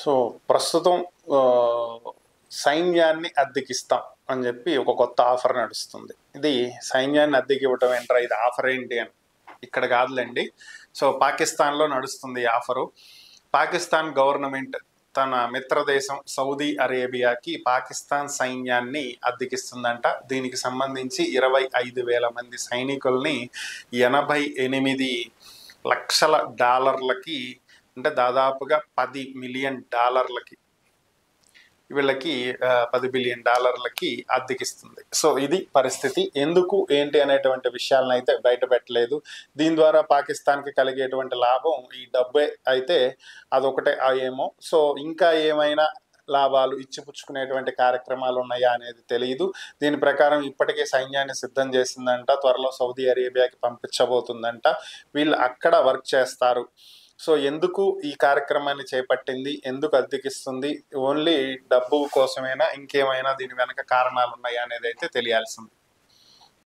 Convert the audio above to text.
So ప్రస్తుతం సైన్యాన్ని అద్దెకిస్తాం అని చెప్పి ఒక కొత్త ఆఫర్ నడుస్తుంది. ఇది సైన్యాన్ని అద్దెకి ఇవ్వటం ఏంట్రా, ఇది ఆఫర్ ఏంటి అని ఇక్కడ కాదులేండి. సో పాకిస్తాన్లో నడుస్తుంది ఈ ఆఫరు. పాకిస్తాన్ గవర్నమెంట్ తన మిత్ర దేశం సౌదీ అరేబియాకి పాకిస్తాన్ సైన్యాన్ని అద్దెకిస్తుందంట. దీనికి సంబంధించి 25,000 మంది సైనికుల్ని 88 లక్షల డాలర్లకి, అంటే దాదాపుగా $10 మిలియన్ వీళ్ళకి 10 బిలియన్ డాలర్లకి అద్దెకిస్తుంది. సో ఇది పరిస్థితి. ఎందుకు ఏంటి అనేటువంటి విషయాలను అయితే బయట పెట్టలేదు. దీని ద్వారా పాకిస్తాన్కి కలిగేటువంటి లాభం ఈ డబ్బే అయితే అదొకటే ఏమో. సో ఇంకా ఏమైనా లాభాలు ఇచ్చిపుచ్చుకునేటువంటి కార్యక్రమాలు ఉన్నాయా అనేది తెలియదు. దీని ప్రకారం ఇప్పటికే సైన్యాన్ని సిద్ధం చేసిందంట, త్వరలో సౌదీ అరేబియాకి పంపించబోతుందంట. వీళ్ళు అక్కడ వర్క్ చేస్తారు. సో ఎందుకు ఈ కార్యక్రమాన్ని చేపట్టింది, ఎందుకు అద్దెకిస్తుంది, ఓన్లీ డబ్బు కోసమేనా, ఇంకేమైనా దీని వెనక కారణాలు ఉన్నాయా అనేది అయితే తెలియాల్సింది.